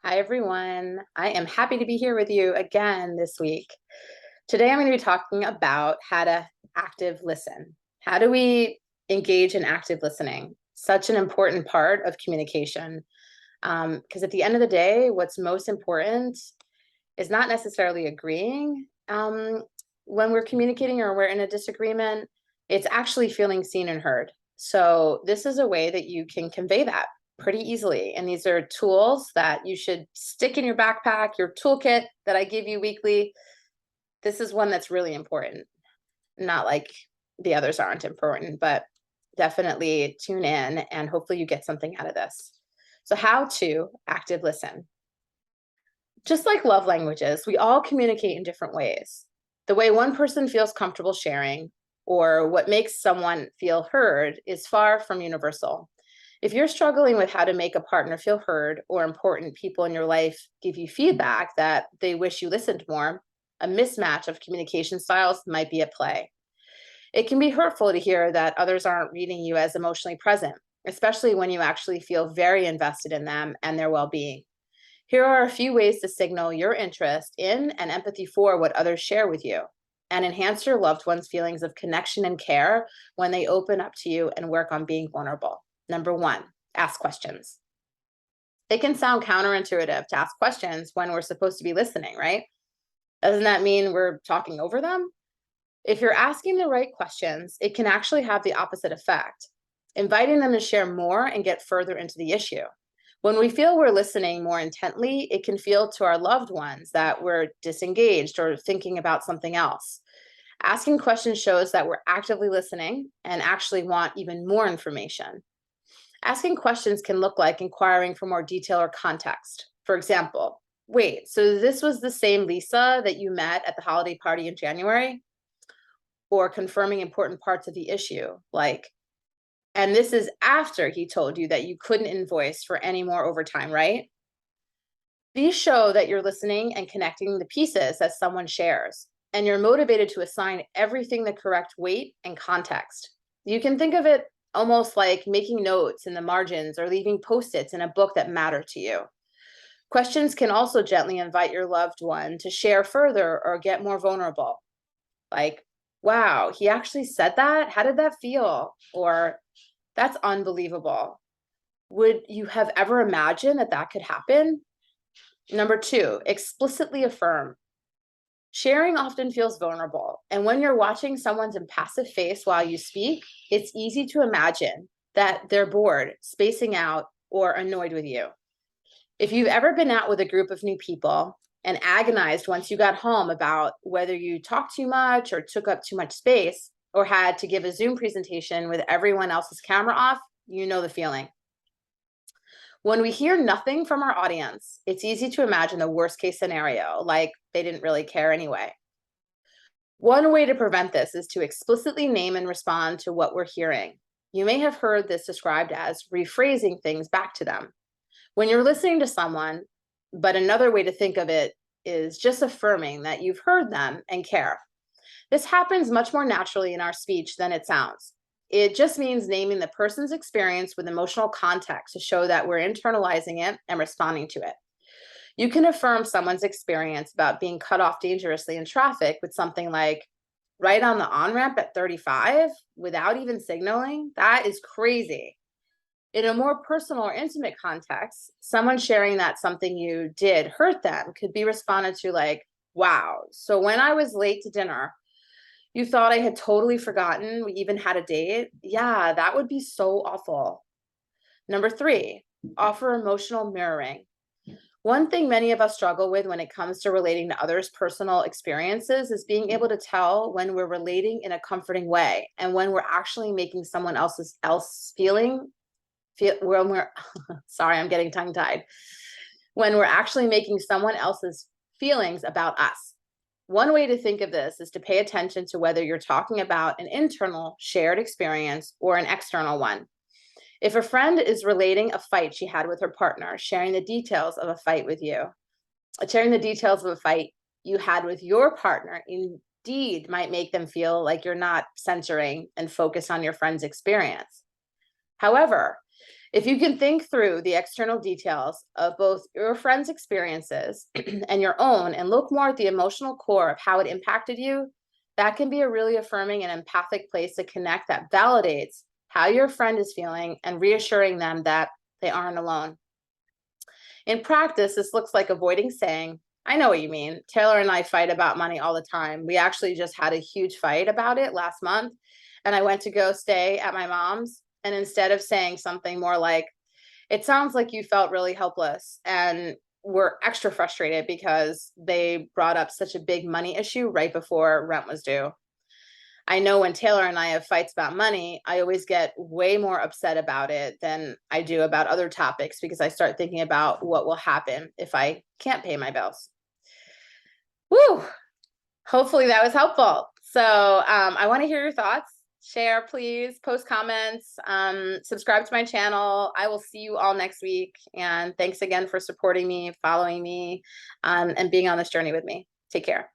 Hi, everyone. I am happy to be here with you again this week. Today, I'm going to be talking about how to active listen. How do we engage in active listening? Such an important part of communication. Because at the end of the day, what's most important is not necessarily agreeing when we're communicating or we're in a disagreement. It's actually feeling seen and heard. So, this is a way that you can convey that pretty easily. And these are tools that you should stick in your backpack, your toolkit that I give you weekly. This is one that's really important. Not like the others aren't important, but definitely tune in and hopefully you get something out of this. So, how to active listen. Just like love languages, we all communicate in different ways. The way one person feels comfortable sharing or what makes someone feel heard is far from universal. If you're struggling with how to make a partner feel heard or important people in your life give you feedback that they wish you listened more, a mismatch of communication styles might be at play. It can be hurtful to hear that others aren't reading you as emotionally present, especially when you actually feel very invested in them and their well being. Here are a few ways to signal your interest in and empathy for what others share with you and enhance your loved one's feelings of connection and care when they open up to you and work on being vulnerable. Number one, ask questions. It can sound counterintuitive to ask questions when we're supposed to be listening, right? Doesn't that mean we're talking over them? If you're asking the right questions, it can actually have the opposite effect, inviting them to share more and get further into the issue. When we feel we're listening more intently, it can feel to our loved ones that we're disengaged or thinking about something else. Asking questions shows that we're actively listening and actually want even more information. Asking questions can look like inquiring for more detail or context. For example, wait, so this was the same Lisa that you met at the holiday party in January? Or confirming important parts of the issue, like, and this is after he told you that you couldn't invoice for any more overtime, right? These show that you're listening and connecting the pieces as someone shares, and you're motivated to assign everything the correct weight and context. You can think of it almost like making notes in the margins or leaving post-its in a book that matter to you. Questions can also gently invite your loved one to share further or get more vulnerable. Like, wow, he actually said that? How did that feel? Or that's unbelievable. Would you have ever imagined that that could happen? Number two, explicitly affirm. Sharing often feels vulnerable. And when you're watching someone's impassive face while you speak, it's easy to imagine that they're bored, spacing out, or annoyed with you. If you've ever been out with a group of new people and agonized once you got home about whether you talked too much or took up too much space or had to give a Zoom presentation with everyone else's camera off, you know the feeling. When we hear nothing from our audience, it's easy to imagine the worst case scenario, like they didn't really care anyway. One way to prevent this is to explicitly name and respond to what we're hearing. You may have heard this described as rephrasing things back to them. When you're listening to someone, but another way to think of it is just affirming that you've heard them and care. This happens much more naturally in our speech than it sounds. It just means naming the person's experience with emotional context to show that we're internalizing it and responding to it. You can affirm someone's experience about being cut off dangerously in traffic with something like, right on the on ramp at 35 without even signaling. That is crazy. In a more personal or intimate context, someone sharing that something you did hurt them could be responded to like, wow, so when I was late to dinner, you thought I had totally forgotten we even had a date? Yeah, that would be so awful. Number three, offer emotional mirroring. One thing many of us struggle with when it comes to relating to others' personal experiences is being able to tell when we're relating in a comforting way and when we're actually making someone else when we're sorry, I'm getting tongue tied. When we're actually making someone else's feelings about us. One way to think of this is to pay attention to whether you're talking about an internal shared experience or an external one. If a friend is relating a fight she had with her partner, sharing the details of a fight you had with your partner indeed might make them feel like you're not censoring and focused on your friend's experience. However, If you can think through the external details of both your friend's experiences and your own and look more at the emotional core of how it impacted you, that can be a really affirming and empathic place to connect that validates how your friend is feeling and reassuring them that they aren't alone. In practice, this looks like avoiding saying, I know what you mean. Taylor and I fight about money all the time. We actually just had a huge fight about it last month, and I went to go stay at my mom's. And instead of saying something more like, it sounds like you felt really helpless and were extra frustrated because they brought up such a big money issue right before rent was due. I know when Taylor and I have fights about money, I always get way more upset about it than I do about other topics because I start thinking about what will happen if I can't pay my bills. Woo! Hopefully that was helpful. So I want to hear your thoughts. Share, please, post comments, subscribe to my channel. I will see you all next week. And thanks again for supporting me, following me, and being on this journey with me. Take care.